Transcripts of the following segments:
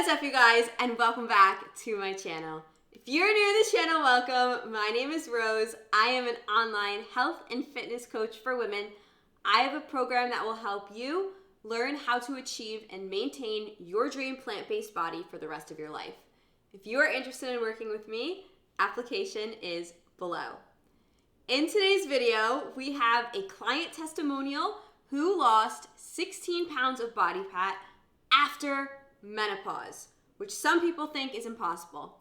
What's up, you guys, and welcome back to my channel. If you're new to this channel, welcome. My name is Rose. I am an online health and fitness coach for women. I have a program that will help you learn how to achieve and maintain your dream plant-based body for the rest of your life. If you are interested in working with me, application is below. In today's video, we have a client testimonial who lost 16 pounds of body fat after menopause, which some people think is impossible.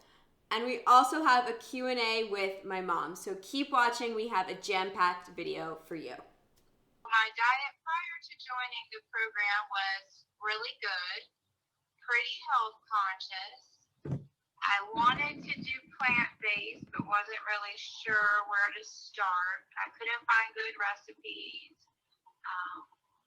And we also have a Q&A with my mom. So keep watching. We have a jam-packed video for you. My diet prior to joining the program was really good, pretty health conscious. I wanted to do plant-based, but wasn't really sure where to start. I couldn't find good recipes.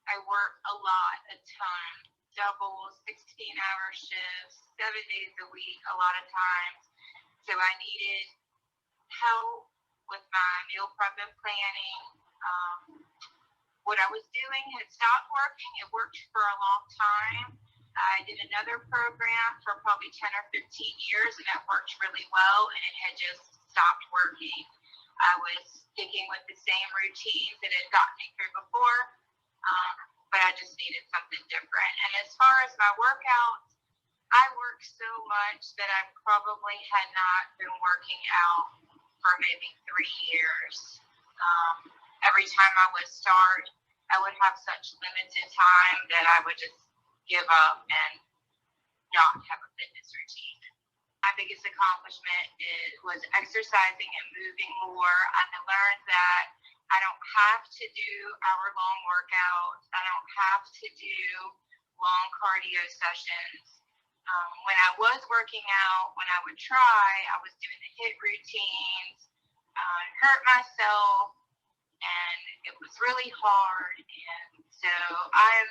I worked a lot, a ton, double 16-hour shifts, 7 days a week, a lot of times. So I needed help with my meal prep and planning. What I was doing had stopped working. It worked for a long time. I did another program for probably 10 or 15 years, and that worked really well, and it had just stopped working. I was sticking with the same routines that had gotten me through before, but I just needed something different. And as far as my workouts, I worked so much that I probably had not been working out for maybe 3 years. Every time I would start, I would have such limited time that I would just give up and not have a fitness routine. My biggest accomplishment was exercising and moving more. I learned that I don't have to do hour-long workouts. I don't have to do long cardio sessions. When I was working out, when I would try, I was doing the HIIT routines, hurt myself, and it was really hard. And so I'm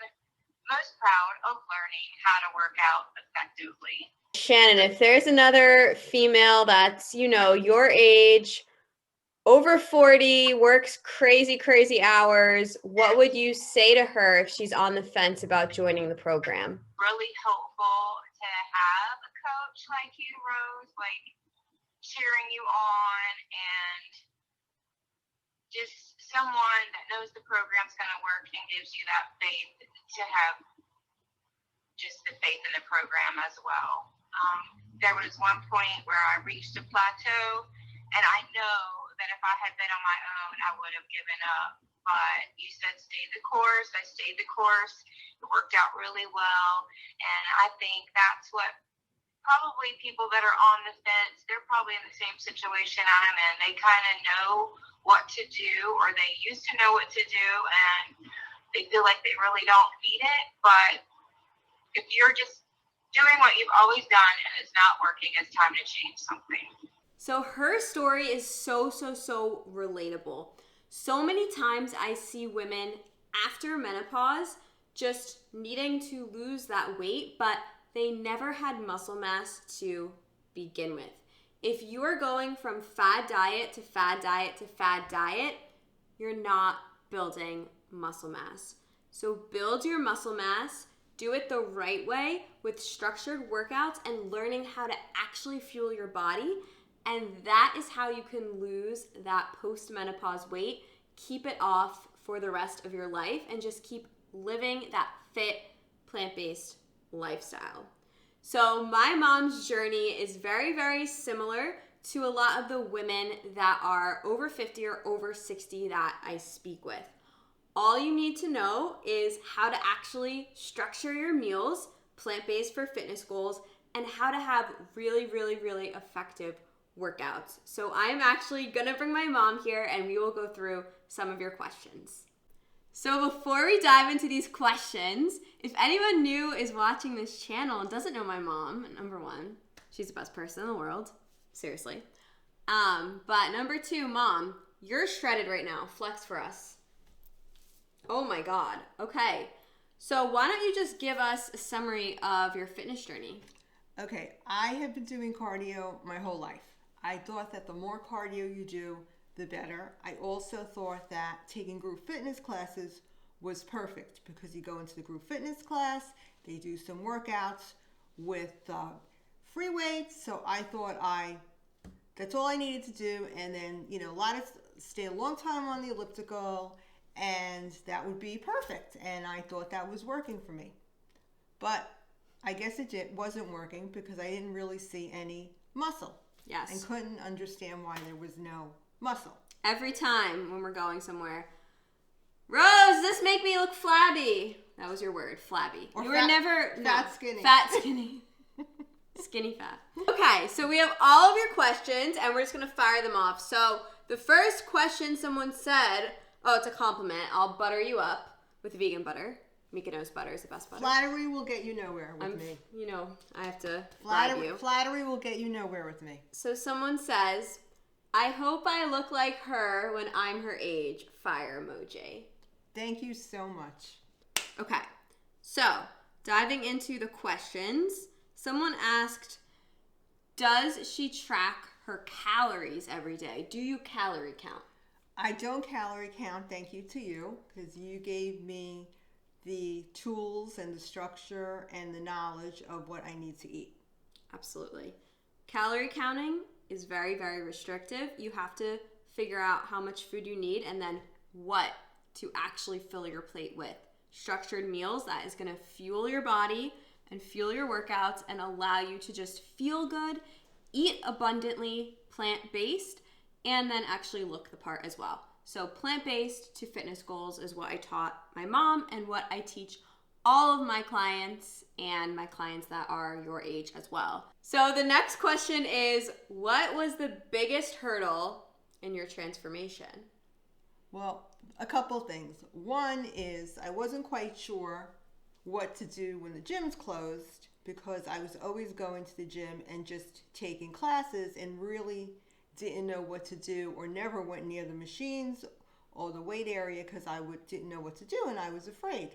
most proud of learning how to work out effectively. Shannon, if there's another female that's, your age, over 40, works crazy hours, what would you say to her if she's on the fence about joining the program? Really helpful to have a coach like you, Rose, like cheering you on, and just someone that knows the program's going to work and gives you that faith to have just the faith in the program as well. There was one point where I reached a plateau, and I know that if I had been on my own, I would have given up. But you said stay the course. I stayed the course. It worked out really well. And I think that's what probably people that are on the fence, they're probably in the same situation I'm in. They kind of know what to do, or they used to know what to do, and they feel like they really don't need it. But if you're just doing what you've always done and it's not working, it's time to change something. So her story is so relatable. So many times I see women after menopause just needing to lose that weight, but they never had muscle mass to begin with. If you are going from fad diet to fad diet to fad diet, you're not building muscle mass. So build your muscle mass, do it the right way with structured workouts and learning how to actually fuel your body. And that is how you can lose that post-menopause weight, keep it off for the rest of your life, and just keep living that fit, plant-based lifestyle. So my mom's journey is very similar to a lot of the women that are over 50 or over 60 that I speak with. All you need to know is how to actually structure your meals, plant-based for fitness goals, and how to have really effective workouts. So I'm actually gonna bring my mom here and we will go through some of your questions. So before we dive into these questions, if anyone new is watching this channel and doesn't know my mom, number one, she's the best person in the world, seriously. But number two, Mom, you're shredded right now. Flex for us. Oh my God. Okay. So why don't you just give us a summary of your fitness journey? Okay, I have been doing cardio my whole life. I thought that the more cardio you do, the better. I also thought that taking group fitness classes was perfect because you go into the group fitness class, they do some workouts, with free weights. So I thought that's all I needed to do. And then, stay a long time on the elliptical, and that would be perfect. And I thought that was working for me. But I guess it wasn't working because I didn't really see any muscle. Yes. And couldn't understand why there was no muscle. Every time when we're going somewhere, Rose, this make me look flabby. That was your word, flabby. Or you were never fat, skinny. Fat, skinny. Skinny fat. Okay, so we have all of your questions, and we're just going to fire them off. So the first question someone said, it's a compliment. I'll butter you up with vegan butter. Mykonos butter is the best butter. Flattery will get you nowhere with me. I have to bribe you. Flattery will get you nowhere with me. So someone says, I hope I look like her when I'm her age. Fire emoji. Thank you so much. Okay, so diving into the questions, someone asked, does she track her calories every day? Do you calorie count? I don't calorie count, thank you to you, because you gave me the tools and the structure and the knowledge of what I need to eat. Absolutely. Calorie counting is very, very restrictive. You have to figure out how much food you need and then what to actually fill your plate with. Structured meals, that is going to fuel your body and fuel your workouts and allow you to just feel good, eat abundantly, plant-based, and then actually look the part as well. So plant-based to fitness goals is what I taught my mom and what I teach all of my clients and my clients that are your age as well. So the next question is, what was the biggest hurdle in your transformation? Well, a couple things. One is I wasn't quite sure what to do when the gym's closed because I was always going to the gym and just taking classes and really didn't know what to do or never went near the machines or the weight area because I didn't know what to do and I was afraid.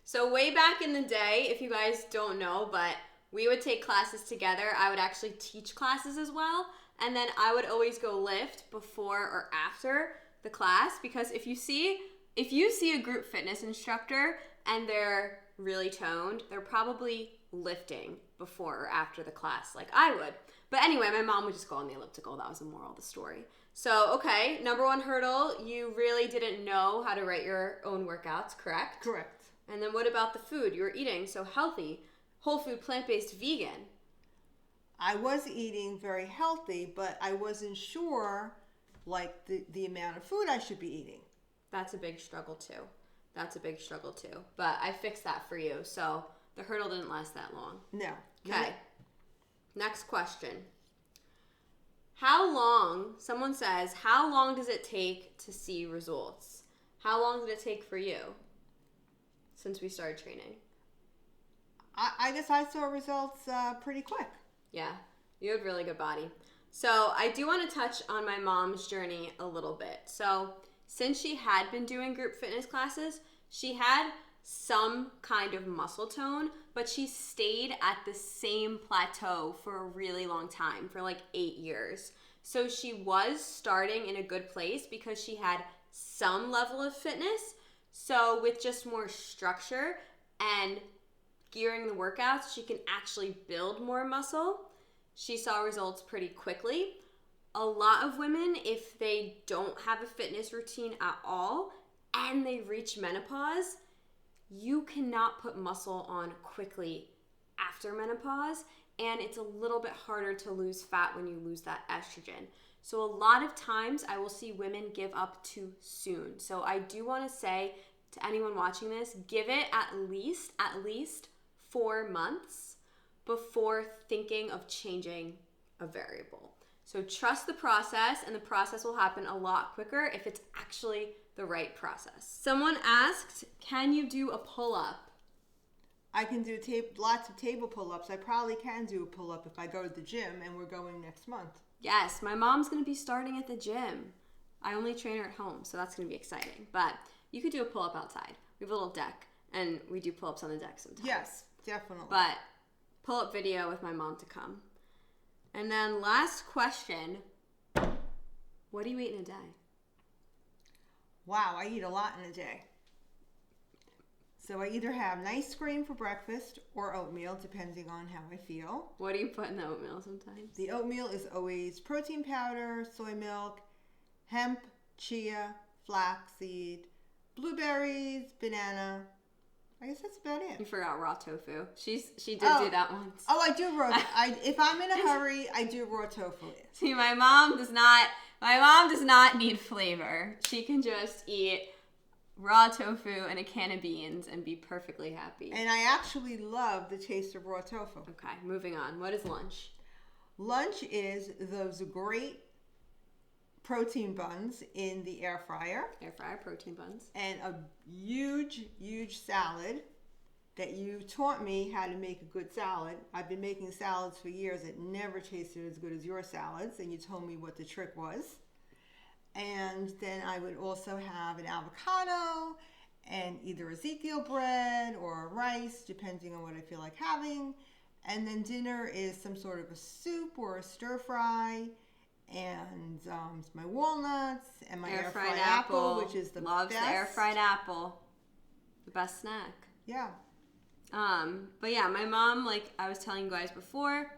So way back in the day, if you guys don't know, but we would take classes together. I would actually teach classes as well. And then I would always go lift before or after the class because if you see a group fitness instructor and they're really toned, they're probably lifting before or after the class like I would. But anyway, my mom would just go on the elliptical. That was the moral of the story. So, okay, number one hurdle, you really didn't know how to write your own workouts, correct? Correct. And then what about the food? You were eating so healthy, whole food, plant-based, vegan. I was eating very healthy, but I wasn't sure like the amount of food I should be eating. That's a big struggle too. But I fixed that for you. So the hurdle didn't last that long. No. Okay. Next question. How long does it take to see results? How long did it take for you since we started training? I guess I saw results pretty quick. Yeah, you had really good body. So I do want to touch on my mom's journey a little bit. So since she had been doing group fitness classes, she had some kind of muscle tone, but she stayed at the same plateau for a really long time, for like 8 years. So she was starting in a good place because she had some level of fitness. So with just more structure and gearing the workouts, she can actually build more muscle. She saw results pretty quickly. A lot of women, if they don't have a fitness routine at all and they reach menopause, you cannot put muscle on quickly after menopause, and it's a little bit harder to lose fat when you lose that estrogen. So a lot of times I will see women give up too soon. So I do want to say to anyone watching this, give it at least 4 months before thinking of changing a variable. So trust the process, and the process will happen a lot quicker if it's actually the right process. Someone asked, can you do a pull-up? I can do lots of table pull-ups. I probably can do a pull-up if I go to the gym, and we're going next month. Yes, my mom's going to be starting at the gym. I only train her at home, so that's going to be exciting. But you could do a pull-up outside. We have a little deck, and we do pull-ups on the deck sometimes. Yes, definitely. But pull-up video with my mom to come. And then last question, what do you eat in a day? Wow, I eat a lot in a day. So I either have nice cream for breakfast or oatmeal, depending on how I feel. What do you put in the oatmeal sometimes? The oatmeal is always protein powder, soy milk, hemp, chia, flaxseed, blueberries, banana. I guess that's about You it. forgot raw tofu. She did do that once. Oh, I do raw. If I'm in a hurry, I do raw tofu. See, my mom does not need flavor. She can just eat raw tofu and a can of beans and be perfectly happy. And I actually love the taste of raw tofu. Okay, moving on. What is lunch? Lunch is those great protein buns in the air fryer. Air fryer protein buns. And a huge, huge salad that you taught me how to make a good salad. I've been making salads for years. It never tasted as good as your salads, and you told me what the trick was. And then I would also have an avocado and either Ezekiel bread or rice, depending on what I feel like having. And then dinner is some sort of a soup or a stir fry. And my walnuts and my air fried apple, which is the Loves best. the air fried apple. The best snack. Yeah. But yeah, my mom, like I was telling you guys before,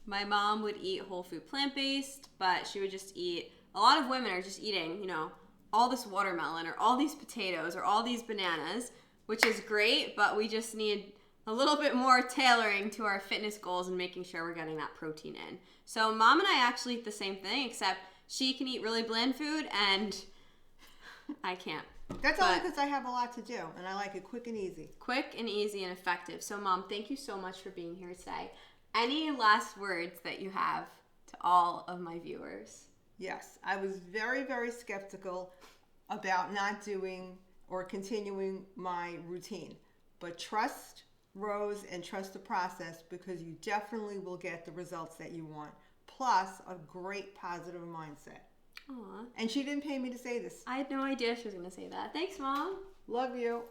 my mom would eat whole food plant-based, but she would just eat, a lot of women are just eating, you know, all this watermelon or all these potatoes or all these bananas, which is great, but we just need a little bit more tailoring to our fitness goals and making sure we're getting that protein in. So mom and I actually eat the same thing, except she can eat really bland food and I can't. That's only because I have a lot to do and I like it quick and easy. Quick and easy and effective. So mom, thank you so much for being here today. Any last words that you have to all of my viewers? Yes, I was very, very skeptical about not doing or continuing my routine. But trust Rose and trust the process because you definitely will get the results that you want. Plus a great positive mindset. Aw. And she didn't pay me to say this. I had no idea she was going to say that. Thanks, Mom. Love you.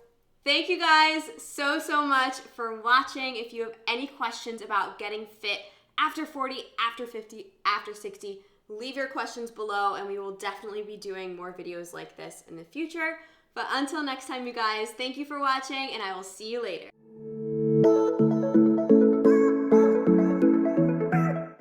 Thank you guys so much for watching. If you have any questions about getting fit after 40, after 50, after 60, leave your questions below and we will definitely be doing more videos like this in the future. But until next time, you guys, thank you for watching and I will see you later.